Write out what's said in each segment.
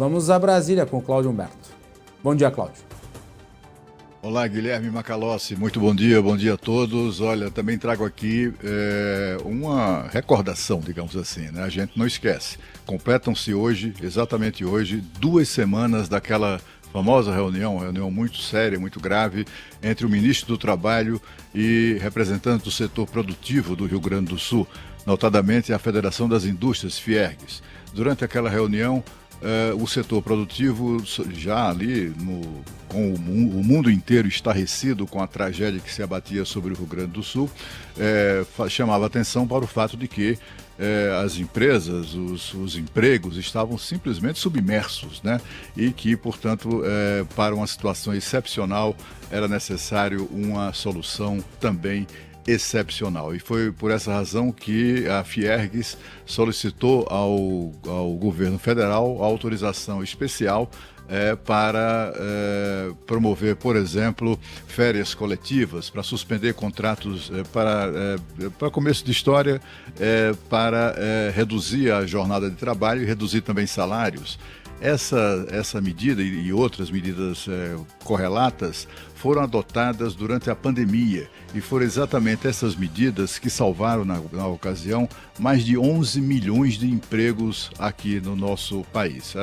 Vamos a Brasília com o Cláudio Humberto. Bom dia, Cláudio. Olá, Guilherme Macalossi, muito bom dia a todos. Olha, também trago aqui uma recordação, digamos assim, né? A gente não esquece. Completam-se hoje, exatamente hoje, 2 semanas daquela famosa reunião muito séria, muito grave, entre o ministro do Trabalho e representantes do setor produtivo do Rio Grande do Sul, notadamente a Federação das Indústrias, Fiergs. Durante aquela reunião, o setor produtivo, já ali com o mundo inteiro estarrecido com a tragédia que se abatia sobre o Rio Grande do Sul, chamava atenção para o fato de que as empresas, os empregos estavam simplesmente submersos, né? E que, portanto, para uma situação excepcional era necessário uma solução também excepcional. E foi por essa razão que a Fiergs solicitou ao governo federal a autorização especial para promover, por exemplo, férias coletivas, para suspender contratos, para começo de história, para reduzir a jornada de trabalho e reduzir também salários. Essa medida e outras medidas correlatas foram adotadas durante a pandemia e foram exatamente essas medidas que salvaram, na ocasião, mais de 11 milhões de empregos aqui no nosso país.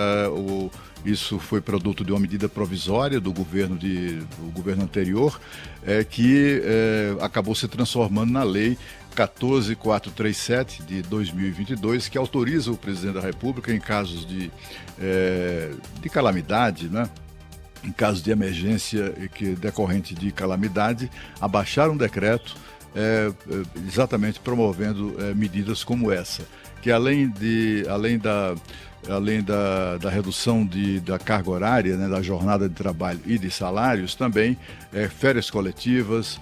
Isso foi produto de uma medida provisória do governo anterior, que acabou se transformando na lei 14.437 de 2022, que autoriza o presidente da República, em casos de calamidade, né? Em caso de emergência decorrente de calamidade, a baixar um decreto exatamente promovendo medidas como essa, que além da redução da carga horária, né, da jornada de trabalho e de salários, também férias coletivas,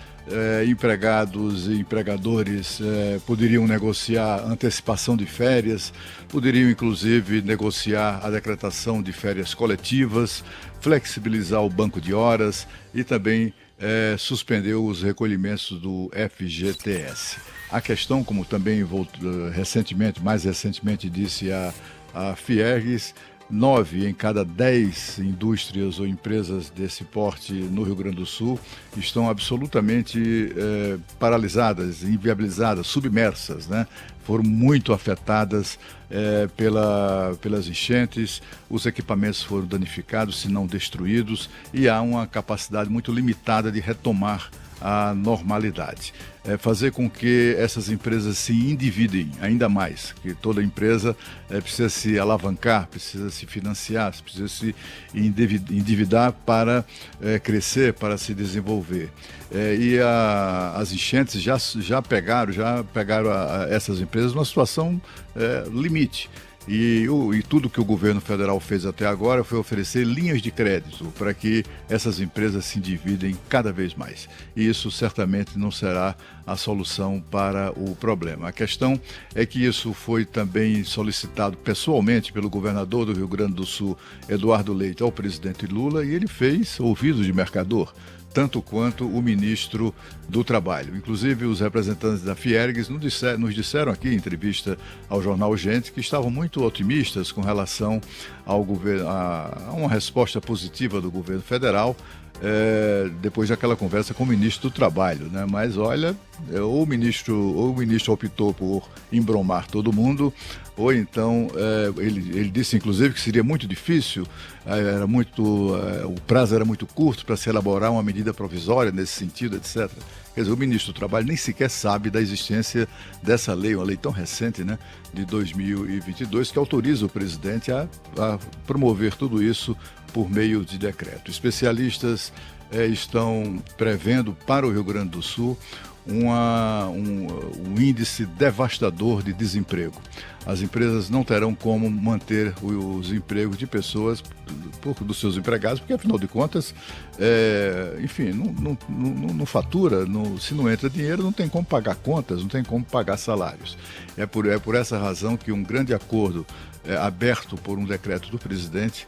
empregados e empregadores poderiam negociar antecipação de férias, poderiam inclusive negociar a decretação de férias coletivas, flexibilizar o banco de horas e também suspender os recolhimentos do FGTS. A questão, como também mais recentemente disse a Fiergs, 9 em cada 10 indústrias ou empresas desse porte no Rio Grande do Sul estão absolutamente paralisadas, inviabilizadas, submersas, né? Foram muito afetadas pelas enchentes, os equipamentos foram danificados, se não destruídos, e há uma capacidade muito limitada de retomar a normalidade. Fazer com que essas empresas se endividem ainda mais, que toda empresa precisa se alavancar, precisa se financiar, precisa se endividar para crescer, para se desenvolver. E as enchentes já pegaram essas empresas numa situação limite. E tudo que o governo federal fez até agora foi oferecer linhas de crédito para que essas empresas se endividem cada vez mais. E isso certamente não será a solução para o problema. A questão é que isso foi também solicitado pessoalmente pelo governador do Rio Grande do Sul, Eduardo Leite, ao presidente Lula, e ele fez ouvido de mercador, tanto quanto o ministro do Trabalho. Inclusive, os representantes da Fiergs nos disseram aqui em entrevista ao jornal Gente que estavam muito otimistas com relação a uma resposta positiva do governo federal depois daquela conversa com o ministro do Trabalho, né? Mas olha, ou o ministro optou por embromar todo mundo, ou então ele disse inclusive que seria muito difícil, o prazo era muito curto para se elaborar uma medida provisória nesse sentido, etc. Quer dizer, o ministro do Trabalho nem sequer sabe da existência dessa lei, uma lei tão recente, né, de 2022, que autoriza o presidente a promover tudo isso por meio de decreto. Especialistas estão prevendo para o Rio Grande do Sul um índice devastador de desemprego. As empresas não terão como manter os empregos de pessoas, dos seus empregados, porque afinal de contas, enfim, não fatura, se não entra dinheiro, não tem como pagar contas, não tem como pagar salários. É por essa razão que um grande acordo aberto por um decreto do presidente,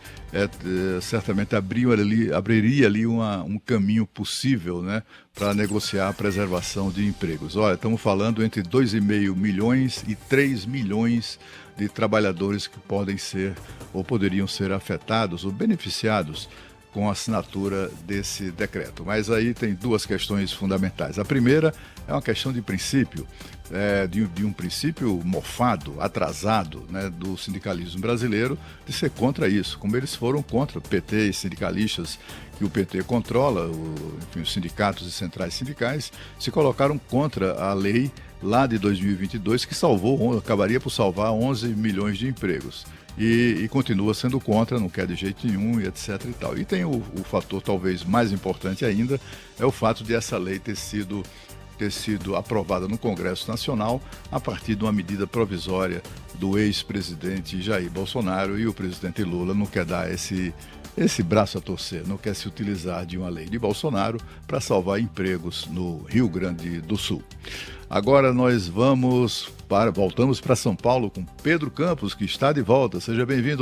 certamente abriria ali um caminho possível, né, para negociar a preservação de empregos. Olha, estamos falando entre 2,5 milhões e 3 milhões de trabalhadores que podem ser ou poderiam ser afetados ou beneficiados com a assinatura desse decreto. Mas aí tem duas questões fundamentais. A primeira é uma questão de princípio, de um princípio mofado, atrasado, né, do sindicalismo brasileiro, de ser contra isso, como eles foram contra o PT e sindicalistas que o PT controla, enfim, os sindicatos e centrais sindicais, se colocaram contra a lei lá de 2022, que acabaria por salvar 11 milhões de empregos. E continua sendo contra, não quer de jeito nenhum, e etc. e tal. E tem o fator talvez mais importante ainda, é o fato de essa lei ter sido aprovada no Congresso Nacional a partir de uma medida provisória do ex-presidente Jair Bolsonaro, e o presidente Lula não quer dar esse braço a torcer, não quer se utilizar de uma lei de Bolsonaro para salvar empregos no Rio Grande do Sul. Agora nós voltamos para São Paulo com Pedro Campos, que está de volta. Seja bem-vindo,